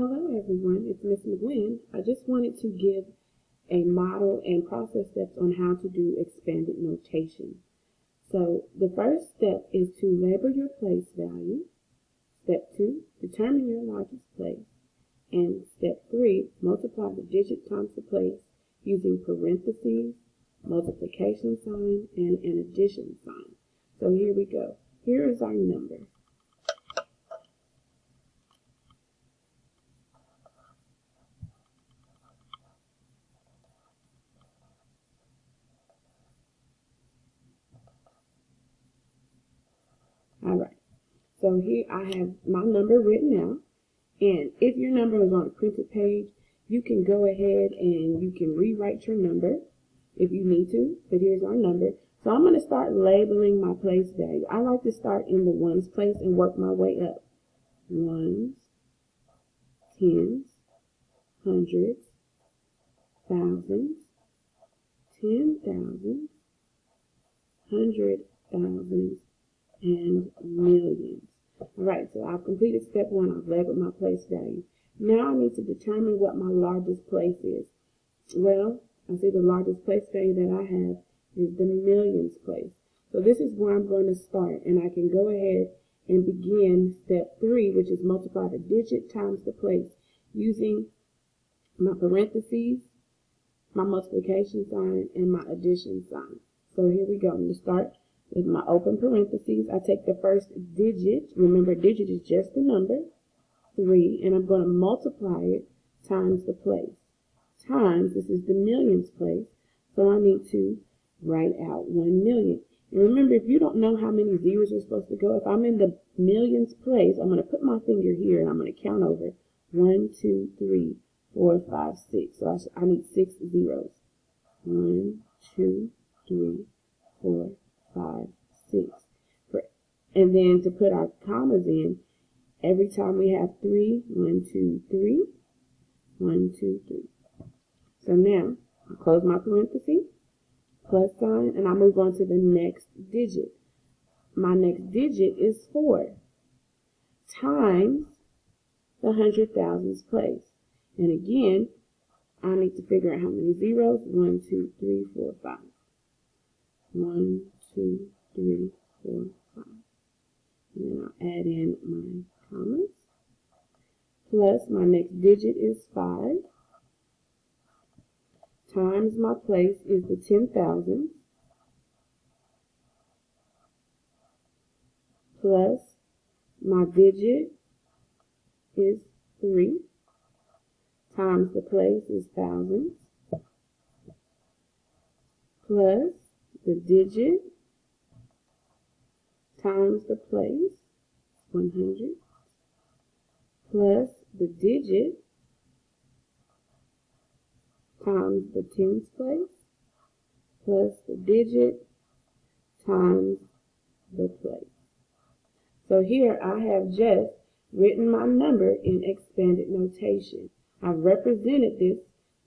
Hello everyone, it's Miss McGuinn. I just wanted to give a model and process steps on how to do expanded notation. So the first step is to label your place value. Step 2, determine your largest place. And step 3, multiply the digit times the place using parentheses, multiplication sign, and an addition sign. So here we go. Here is our number. Alright, so here I have my number written out, and if your number is on a printed page, you can go ahead and you can rewrite your number if you need to, but here's our number. So I'm going to start labeling my place value. I like to start in the ones place and work my way up. Ones, tens, hundreds, thousands, 10,000, 100,000, and millions. Alright, so I've completed step 1. I've labeled my place value. Now I need to determine what my largest place is. Well, I see the largest place value that I have is the millions place. So this is where I'm going to start, and I can go ahead and begin step 3, which is multiply the digit times the place using my parentheses, my multiplication sign, and my addition sign. So here we go. I'm going to start with my open parentheses. I take the first digit. Remember, digit is just a number, 3, and I'm going to multiply it times the place. Times, this is the millions place, so I need to write out 1 million. And remember, if you don't know how many zeros are supposed to go, if I'm in the millions place, I'm going to put my finger here and I'm going to count over 1, 2, 3, 4, 5, 6. So I need 6 zeros. 1, 2, 3, 4, 5, 6. And then to put our commas in, every time we have 3, 1, 2, 3, 1, 2, 3. So now I close my parenthesis, plus sign, and I move on to the next digit. My next digit is 4 times the 100,000s place. And again, I need to figure out how many zeros. 1, 2, 3, 4, 5. 1, 2, 3, 4, 5. And then I'll add in my commas. Plus my next digit is 5. Times my place is the 10,000. Plus my digit is 3. Times the place is thousands. Plus the digit times the place, 100. Plus the digit times the tens place, plus the digit times the place. So here I have just written my number in expanded notation. I've represented this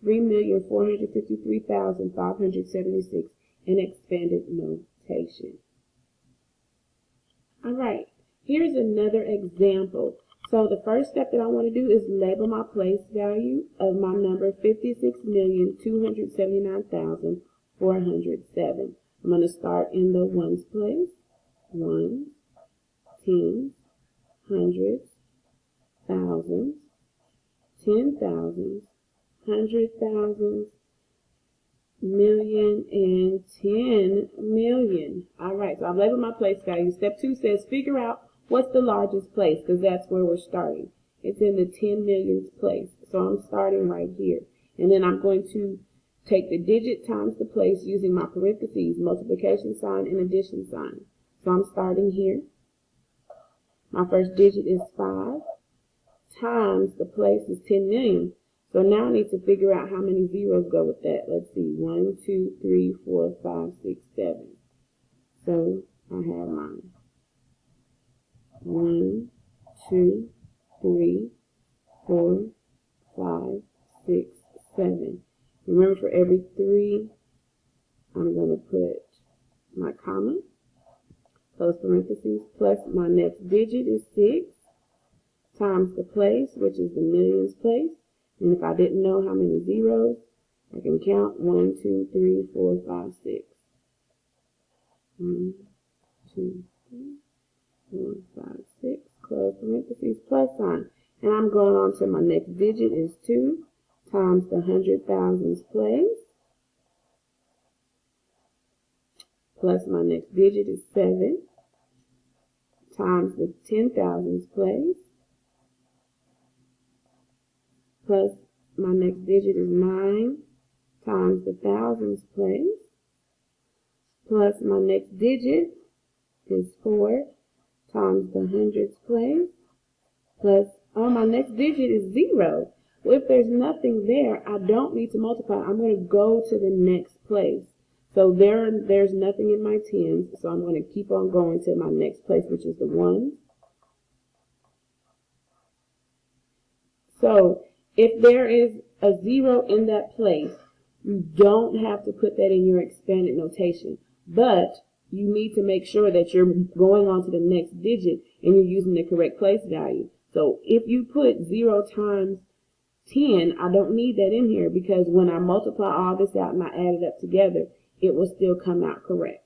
3,453,576 in expanded notation. Alright, here's another example. So the first step that I want to do is label my place value of my number 56,279,407. I'm going to start in the ones place. Ones, tens, hundreds, thousands, 10,000s, 100,000s, million, and 10 million. Alright, so I've labeled my place value. Step 2 says figure out what's the largest place, because that's where we're starting. It's in the 10 millions place. So I'm starting right here. And then I'm going to take the digit times the place using my parentheses, multiplication sign, and addition sign. So I'm starting here. My first digit is 5 times the place is 10 million. So now I need to figure out how many zeros go with that. Let's see. 1, 2, 3, 4, 5, 6, 7. So I have mine. 1, 2, 3, 4, 5, 6, 7. Remember, for every 3, I'm going to put my comma, close parentheses, plus my next digit is 6. times the place, which is the millions place. And if I didn't know how many zeros, I can count 1, 2, 3, 4, 5, 6. 1, 2, 3, 4, 5, 6. Close parentheses, plus sign. And I'm going on to my next digit is 2 times the 100,000s place. Plus my next digit is 7 times the 10,000s place. Plus my next digit is 9 times the thousands place. Plus my next digit is 4 times the hundreds place. Plus, my next digit is 0. Well, if there's nothing there, I don't need to multiply. I'm going to go to the next place. So there's nothing in my tens, so I'm going to keep on going to my next place, which is the ones. So if there is a 0 in that place, you don't have to put that in your expanded notation, but you need to make sure that you're going on to the next digit and you're using the correct place value. So if you put 0 times 10, I don't need that in here because when I multiply all this out and I add it up together, it will still come out correct.